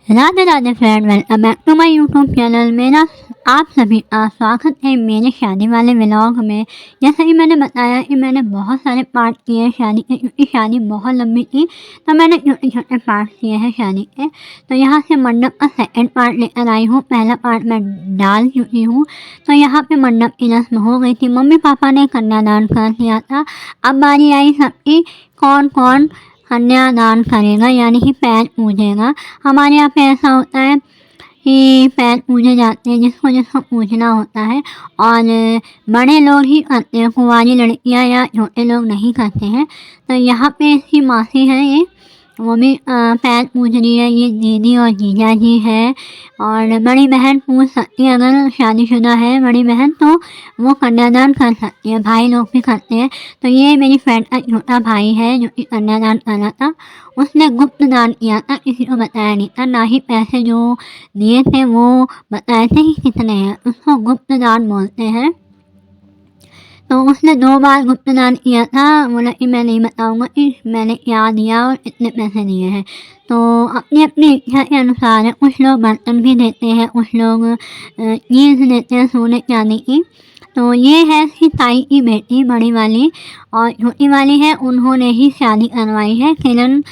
Radhe Radhe friend, welcome back to my YouTube channel. मेरा आप सभी का स्वागत है मेरे शादी वाले व्लॉग में। जैसा कि मैंने बताया कि मैंने बहुत सारे पार्ट किए शादी के, क्योंकि शादी बहुत लंबी थी तो मैंने छोटे छोटे पार्ट किए हैं शादी के। तो यहाँ से मंडप का सेकंड पार्ट लेकर आई हूँ। पहला पार्ट मैं डाल चुकी हूँ। तो यहाँ पे मंडप की रस्म हो गई थी, मम्मी पापा ने कन्यादान कर दिया था। अब बारी आई सबकी, कौन कौन कन्यादान करेगा यानी कि पैर पूजेगा। हमारे यहाँ पे ऐसा होता है कि पैर पूजे जाते हैं जिसको जिसको पूजना होता है, और बड़े लोग ही करते हैं, कुंवारी लड़कियां या छोटे लोग नहीं करते हैं। तो यहाँ पे इसकी मासी है, ये वो भी पैर पूज रही है। ये दीदी और जीजा जी है, और बड़ी बहन पूछ सकती है, अगर शादीशुदा है बड़ी बहन तो वो कन्यादान कर सकती है, भाई लोग भी करते हैं। तो ये मेरी फ्रेंड का छोटा भाई है जो कि कन्यादान कर रहा था। उसने गुप्त दान किया था, किसी को बताया नहीं था, ना ही पैसे जो दिए थे वो बताए थे कि कितने हैं, उसको गुप्त दान बोलते हैं। तो उसने 2 बार गुप्त दान किया था, बोला कि मैं नहीं बताऊंगा कि मैंने क्या दिया और इतने पैसे दिए हैं। तो अपनी अपनी इच्छा के अनुसार है, कुछ लोग बर्तन भी देते हैं, कुछ लोग चीज़ देते हैं सोने चांदी की। तो ये है इसकी ताई की बेटी बड़ी वाली, और छोटी वाली है उन्होंने ही शादी करवाई है, किरण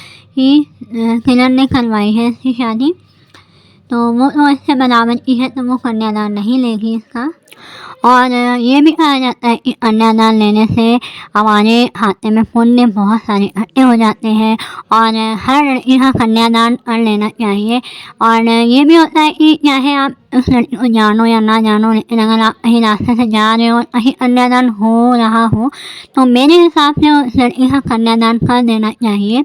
ने करवाई है इसकी शादी। तो वो तो इससे बराबर की है, तो वो कन्यादान नहीं लेगी इसका। और ये भी कहा जाता है कि कन्यादान लेने से हमारे खाते में पुण्य बहुत सारे इकट्ठे हो जाते हैं, और हर लड़की का कन्यादान कर लेना चाहिए। और ये भी होता है कि चाहे आप उस लड़की को जानो या ना जानो, लेकिन अगर आप कहीं रास्ते से जा रहे हो और कहीं कन्यादान हो रहा हो तो मेरे हिसाब से उस लड़की का कन्यादान कर देना चाहिए,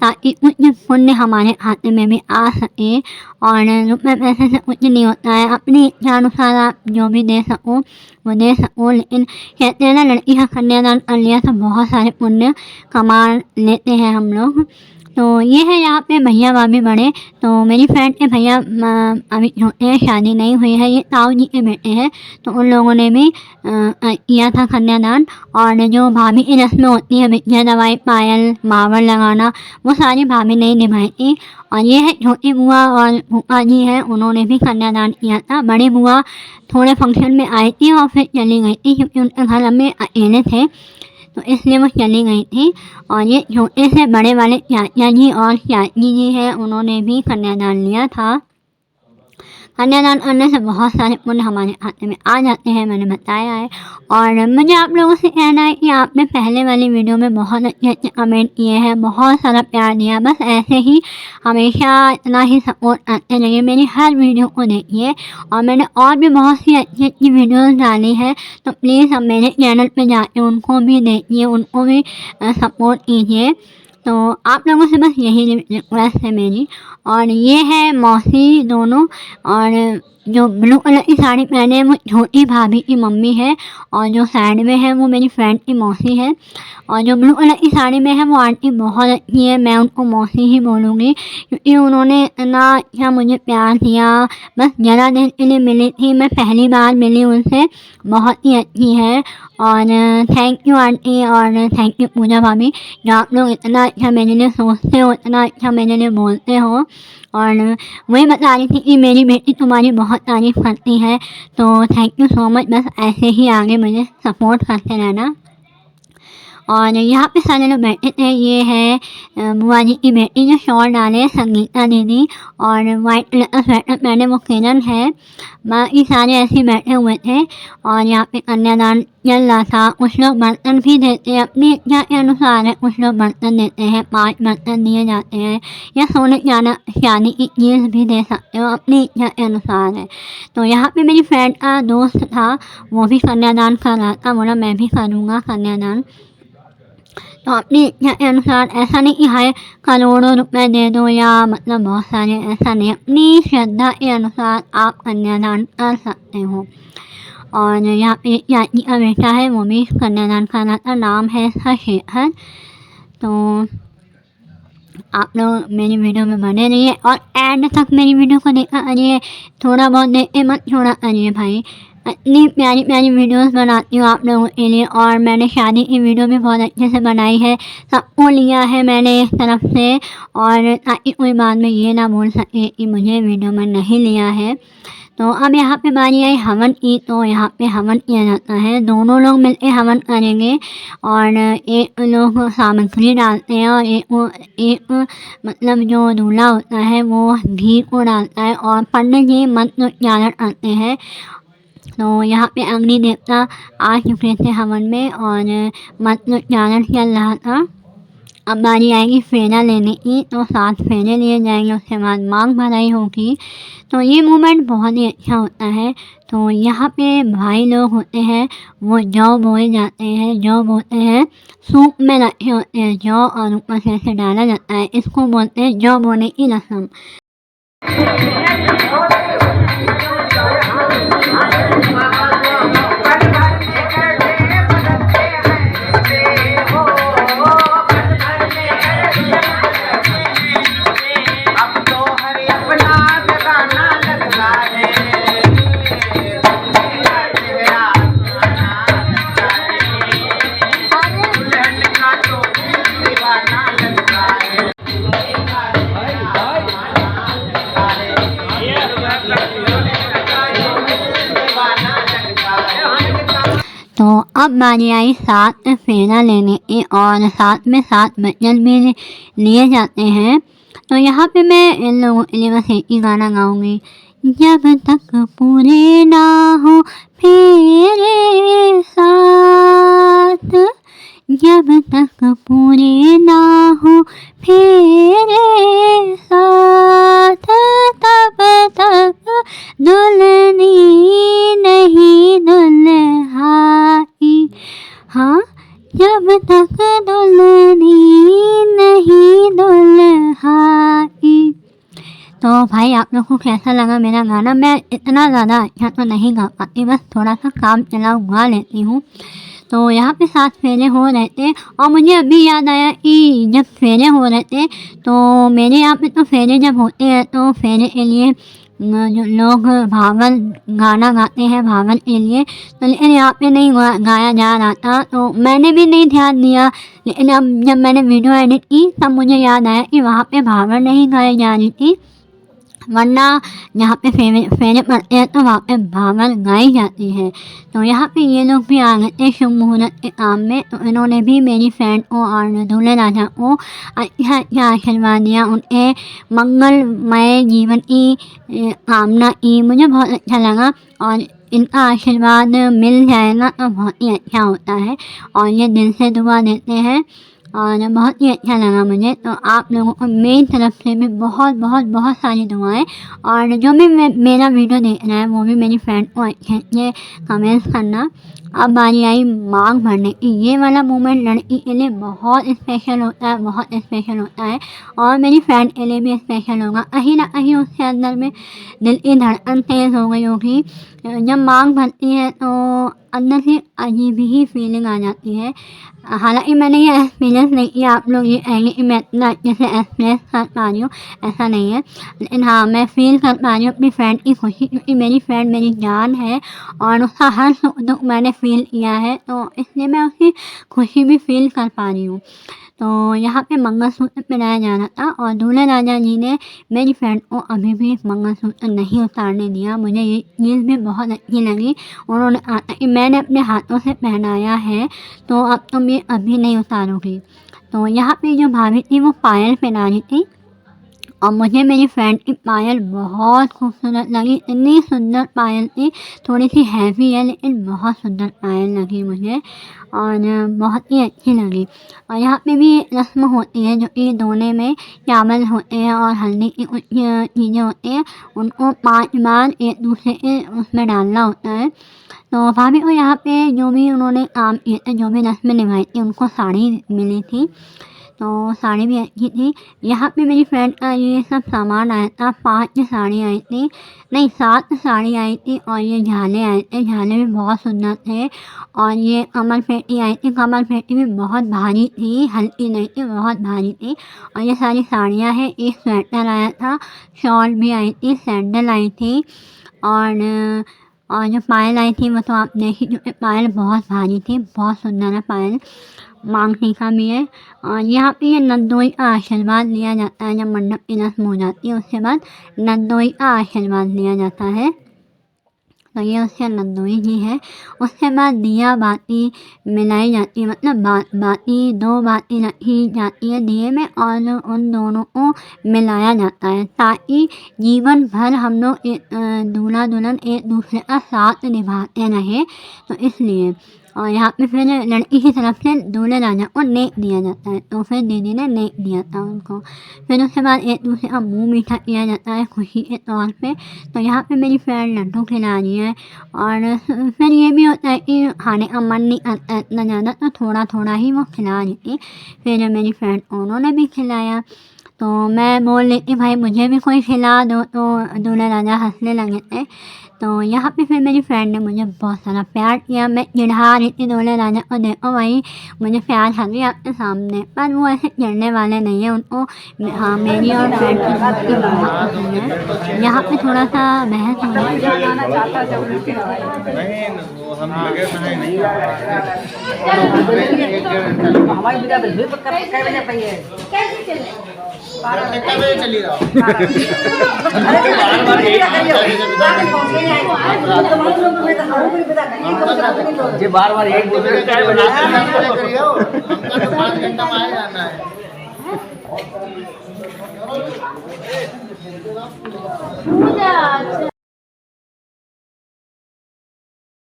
ताकि कुछ पुण्य हमारे खाते में भी आ सके। और रुपये पैसे से कुछ नहीं होता है, अपनी इच्छानुसार आप जो भी दे सको वो दे सको। लेकिन कहते हैं ना, लड़की का कन्यादान कर लिया तो बहुत सारे पुण्य कमा लेते हैं हम लोग। तो ये है यहाँ पे भैया भाभी बड़े। तो मेरी फ्रेंड के भैया अभी छोटे हैं, शादी नहीं हुई है, ये ताऊ जी के बेटे हैं। तो उन लोगों ने भी किया था कन्यादान। और जो भाभी की रस्में होती है, बिटिया दवाई, पायल, मावर लगाना, वो सारी भाभी ने निभाई थी। और ये है छोटी बुआ और फूफा जी हैं, उन्होंने भी कन्यादान किया था। बड़ी बुआ थोड़े फंक्शन में आई थी और फिर चली गई थी, क्योंकि उनके घर में अकेले थे तो इसलिए वो चली गई थी। और ये छोटे से बड़े वाले चाचा जी और चाची जी हैं, उन्होंने भी कन्यादान लिया था। कन्यादान करने से बहुत सारे पुण्य हमारे खाते में आ जाते हैं, मैंने बताया है। और मुझे आप लोगों से कहना है कि आपने पहले वाली वीडियो में बहुत अच्छे अच्छे कमेंट किए हैं, बहुत सारा प्यार दिया। बस ऐसे ही हमेशा इतना ही सपोर्ट करते रहिए, मेरी हर वीडियो को देखिए। और मैंने और भी बहुत सी अच्छी अच्छी वीडियोज़ डाली है, तो प्लीज़ आप मेरे चैनल पर जाके उनको भी देखिए, उनको भी सपोर्ट कीजिए। तो आप लोगों से बस यही रिक्वेस्ट है मेरी। और ये है मौसी दोनों, और जो ब्लू कलर की साड़ी पहने हैं वो छोटी भाभी की मम्मी है, और जो साइड में है वो मेरी फ्रेंड की मौसी है। और जो ब्लू कलर की साड़ी में है वो आंटी बहुत अच्छी है, मैं उनको मौसी ही बोलूँगी, क्योंकि उन्होंने इतना अच्छा मुझे प्यार दिया। बस ज़रा देर के लिए मिली थी, मैं पहली बार मिली उनसे, बहुत ही अच्छी है। और थैंक यू आंटी, और थैंक यू पूजा भाभी, जो आप लोग इतना अच्छा मेरे लिए सोचते हो, इतना अच्छा मेरे लिए बोलते हो। और वही बता रही थी कि मेरी बेटी तुम्हारी बहुत तारीफ़ करती है, तो थैंक यू सो मच। बस ऐसे ही आगे मुझे सपोर्ट करते रहना। और यहाँ पे सारे लोग बैठे थे। ये है बुआ जी की बेटी जो शॉल डाले, संगीता दीदी, और वाइट कलर का स्वेटर पहने वो किरण है। बाकी सारे ऐसे ही बैठे हुए थे। और यहाँ पे कन्यादान चल रहा था। कुछ लोग बर्तन भी देते हैं, अपनी इच्छा के अनुसार है, कुछ लोग बर्तन देते हैं, 5 बर्तन दिए जाते हैं, या सोने चांदी की चीज़ भी दे सकते हो, अपनी इच्छा के अनुसार है। तो यहाँ पे मेरी फ्रेंड का दोस्त था, वो भी कन्यादान कर रहा था, बोला मैं भी करूँगा कन्यादान। तो अपनी इच्छा के अनुसार, ऐसा नहीं कि हाय करोड़ों रुपए दे दो या मतलब बहुत सारे, ऐसा नहीं, अपनी श्रद्धा के अनुसार आप कन्यादान कर सकते हो। और यहाँ पे चाची का बेटा है, वो भी कन्यादान कर रहा था, नाम है इसका शेखर। तो आप लोग मेरी वीडियो में बने रहिए और एंड तक मेरी वीडियो को देखा करिए, थोड़ा बहुत देख के मत छोड़ा करिए भाई। इतनी प्यारी प्यारी वीडियोस बनाती हूँ आप लोगों के लिए, और मैंने शादी की वीडियो भी बहुत अच्छे से बनाई है, सबको लिया है मैंने इस तरफ से, और ताकि कोई बाद में ये ना बोल सके कि मुझे वीडियो में नहीं लिया है। तो अब यहाँ पे बारी आई हवन की, तो यहाँ पे हवन किया जाता है, दोनों लोग मिलकर हवन करेंगे, और एक लोग सामग्री डालते हैं, और एक मतलब जो दूल्हा होता है वो घी को डालता है, और पंडित जी मंत्र उच्चारण करते हैं। तो यहाँ पे अग्नि देवता आ चुके थे हवन में, और मंत्र उच्चारण चल रहा था। अब बारी आएगी फेरा लेने की, तो 7 फेरे लिए जाएंगे, उसके बाद मांग भराई होगी। तो ये मोमेंट बहुत ही अच्छा होता है। तो यहाँ पे भाई लोग होते हैं, वो जौ बोए जाते हैं, जौ बोते हैं, सूप में रखे होते हैं जौ, और ऊपर से ऐसे डाला जाता है, इसको बोलते हैं जौ बोने की रस्म। तो अब बारी आई 7 फेरा लेने की, और 7 में 7 वचन भी लिए जाते हैं। तो यहाँ पे मैं इन लोगों के लिए बस एक ही गाना गाऊंगी। जब तक पूरे ना हो फेरे साथ, जब तक पूरे ना हो फेरे साथ, तब तक दुल्हनी नहीं दुल्हाई। हाँ, जब तक दुल्हनी नहीं दुल्हाई। तो भाई आप लोग को कैसा लगा मेरा गाना? मैं इतना ज़्यादा अच्छा तो नहीं गा पाती, बस थोड़ा सा काम चलाऊ गा लेती हूँ। तो यहाँ पे 7 फेरे हो रहे थे, और मुझे अभी याद आया कि जब फेरे हो रहे थे, तो मेरे यहाँ पे तो फेरे जब होते हैं तो फेरे के लिए जो लोग भावन गाना गाते हैं भावन के लिए, तो लेकिन यहाँ पे नहीं गाया जा रहा था, तो मैंने भी नहीं ध्यान दिया। लेकिन अब जब मैंने वीडियो एडिट की तब मुझे याद आया कि वहाँ पे भावन नहीं गाई जा रही थी, वरना यहाँ पे फेरे पड़ते हैं तो वहाँ पे भावन गाई जाती है। तो यहाँ पे ये लोग भी आ गए थे शुभ मुहूर्त के काम में, तो इन्होंने भी मेरी फ्रेंड को और दूल्हे राजा को अच्छा अच्छा आशीर्वाद दिया, उनके मंगलमय जीवन की कामना की। मुझे बहुत अच्छा लगा, और इनका आशीर्वाद मिल जाएगा तो बहुत ही अच्छा होता है, और ये दिल से दुआ देते हैं, और बहुत ही अच्छा लगा मुझे। तो आप लोगों को मेरी तरफ से भी बहुत बहुत बहुत सारी दुआएं, और जो भी मेरा वीडियो देख रहा है वो भी मेरी फ्रेंड को अच्छे अच्छे कमेंट्स करना। अब बारी आई मांग भरने की। ये वाला मोमेंट लड़की के लिए बहुत स्पेशल होता है, बहुत स्पेशल होता है, और मेरी फ्रेंड के लिए भी स्पेशल होगा। कहीं ना कहीं उसके अंदर में दिल की धड़कन तेज़ हो गई होगी। जब मांग भरती है तो अंदर से अजीब ही फीलिंग आ जाती है। हालांकि मैंने ये एक्सपीरियंस नहीं किया, आप लोग ये कहेंगे कि मैं इतना अच्छे से एक्सप्रेस कर पा रही हूँ, ऐसा नहीं है। लेकिन हाँ, मैं फील कर पा रही हूँ अपनी फ्रेंड की खुशी, क्योंकि मेरी फ्रेंड मेरी जान है, और उसका हर सुख दुख मैंने फील किया है, तो इसलिए मैं उसकी खुशी भी फील कर पा रही हूँ। तो यहाँ पे मंगलसूत्र पहनाया जा रहा था, और दूल्हे राजा जी ने मेरी फ्रेंड को अभी भी मंगलसूत्र नहीं उतारने दिया। मुझे ये चीज़ भी बहुत अच्छी लगी। उन्होंने कहा कि मैंने अपने हाथों से पहनाया है, तो अब तुम ये अभी नहीं उतारोगी। तो यहाँ पे जो भाभी थी वो पायल पहना रही थी, और मुझे मेरी फ्रेंड की पायल बहुत खूबसूरत लगी। इतनी सुंदर पायल थी, थोड़ी सी हैवी है लेकिन बहुत सुंदर पायल लगी मुझे, और बहुत ही अच्छी लगी। और यहाँ पे भी रस्म होती है जो कि दोने में चावल होते हैं और हल्दी की कुछ चीज़ें होती हैं, उनको 5 बार एक दूसरे के उसमें डालना होता है। तो भाभी को यहाँ पे जो भी उन्होंने काम किए थे, जो भी रस्में निभाई थी, उनको साड़ी मिली थी, तो साड़ी भी अच्छी थी। यहाँ पे मेरी फ्रेंड का ये सब सामान आया था, 5 साड़ी आई थी, नहीं 7 साड़ी आई थी, और ये झाले आए थे, झाले भी बहुत सुंदर थे। और ये कमर पेटी आई थी, कमर पेटी भी बहुत भारी थी, हल्की नहीं थी, बहुत भारी थी। और ये सारी साड़ियाँ हैं, एक स्वेटर आया था, शॉल भी आई थी, सैंडल आई थी, और और जो पायल आई थी वो तो आप देखी, क्योंकि पायल बहुत भारी थी, बहुत सुंदर है पायल। मांग टीका भी है। और यहाँ पे ये नंदोई का आशीर्वाद लिया जाता है। जब मंडप की रस्म हो जाती है उसके बाद नंदोई का आशीर्वाद लिया जाता है। तो ये उसके नंदोई जी है। उसके बाद दिया बाती मिलाई जाती है, मतलब बाती 2 बाती रखी जाती है दिए में और उन दोनों को मिलाया जाता है, ताकि जीवन भर हम लोग दूल्हा दुल्हन एक दूसरे का साथ निभाते रहें। तो इसलिए और यहाँ पे फिर लड़की की तरफ से दूल्हे राजा को नेक दिया जाता है, तो फिर दीदी ने नेक दिया था उनको। फिर उसके बाद एक दूसरे का मुँह मीठा किया जाता है खुशी के तौर पे। तो यहाँ पे मेरी फ्रेंड लड्डू खिला रही है। और फिर ये भी होता है कि खाने का मन नहीं करता इतना ज़्यादा, तो थोड़ा थोड़ा ही वो खिला रही थी। फिर मेरी फ्रेंड उन्होंने भी खिलाया। तो मैं बोल रही थी भाई मुझे भी कोई खिला दो, तो दूल्हा राजा हंसने लगे थे। तो यहाँ पे फिर मेरी फ्रेंड ने मुझे बहुत सारा प्यार किया। मैं चिढ़ा रही थी दूल्हे राजा को, देखो भाई मुझे प्यार कर रही है आपके सामने, पर वो ऐसे चिढ़ने वाले नहीं है। उनको हाँ मेरी और फ्रेंड की दोस्ती बहुत पसंद है। यहाँ पे थोड़ा सा बहस हो रही है। हमारी विदा बिल्कुल पक्का कै बजे पाइए कैसे चले 12 बजे चली रहा अरे बार-बार यही जे बार-बार एक बोल रहे काय बनाया करियो हमका तो 5 घंटा में आ जाना है।